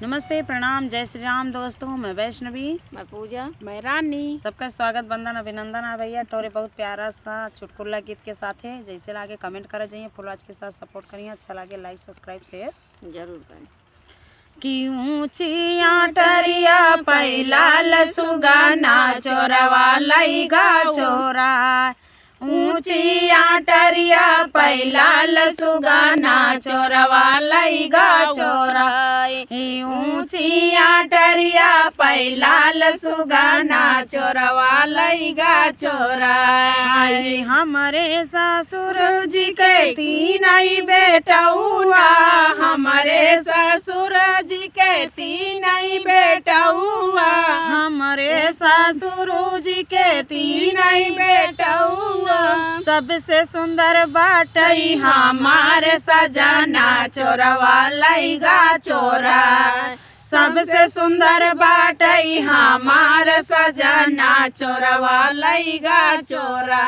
नमस्ते, प्रणाम, जय श्री राम दोस्तों। मैं वैष्णवी, मैं पूजा, मैं रानी। सबका स्वागत, वंदन, अभिनंदन है भैया। टोरे बहुत प्यारा सा चुटकुला गीत के साथ है। जैसे लागे कमेंट करे जाइए, फुल आज के साथ सपोर्ट करिए। अच्छा लगे लाइक सब्सक्राइब शेयर जरूर करें। कि ऊंचिया टरिया पैला लसुगाना चोरवा लईगा चोरा। ऊंचिया टरिया पैला लसुगाना चोरवा लईगा चोरा। ऊंचिया टरिया पैला लसुगाना चोरवा लईगा चोरा। हमारे ससुर जी के तीन ही बेटौआ। हमारे ससुर जी के तीन ही बेटौआ। हमारे ससुर जी के तीन ही बेटौआ। सबसे सुंदर बाटई हमारे सजना चोरवा लईगा चोरा। सबसे सुंदर बाटई हमार सजना चोरवा लईगा चोरा।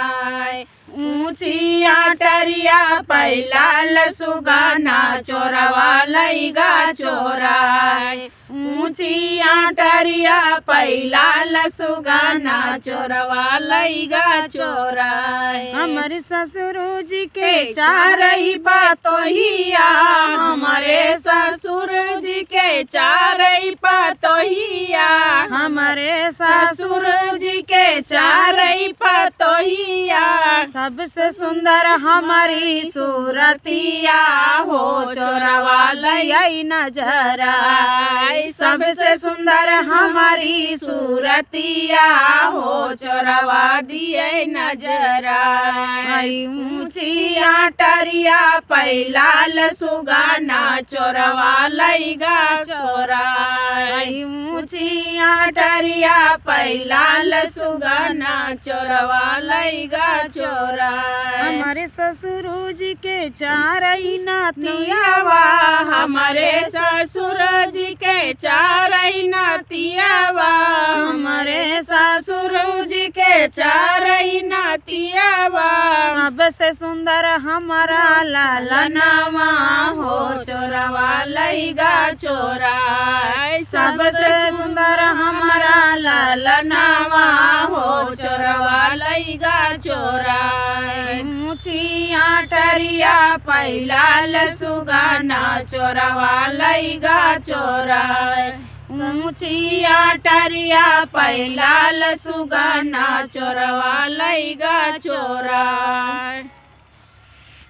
ऊंचिया टरिया पैला लसुगाना चोरवा लईगा चोरा। ऊंचिया टरिया पैला लसुगाना चोरवा लईगा चोरा। हमारे ससुर जी के चार ही पातोहिया। हमारे ससुर जी के चार ही पातोहिया। हमारे ससुर जी के चार ही पातोहिया। सबसे सुंदर हमारी सूरतिया हो चोरवा लई नजरा। सबसे सुंदर हमारी सूरतिया हो चोरवा दिए नजरा। ऊंचिया टरिया पैला लसुगाना चोरवा लईगा चोरा। ऊंचिया टरिया पैला लसुगाना चोरवा लईगा चोरा। हमारे ससुर जी के चार ही नातियावा। हमारे ससुर जी के चार ही नातियावा। हमारे ससुर जी के चार ही नातियावा। सबसे सुंदर हमारा लालनावा हो चोरवा लईगा चोरा। सबसे सुंदर हमारा लालनावा हो चोरवा लईगा चोरा। ऊंचिया टरिया पैला लसुगाना चोरवा लईगा चोरा। ऊंचिया टरिया पैला लसुगाना चोरवा लईगा चोरा।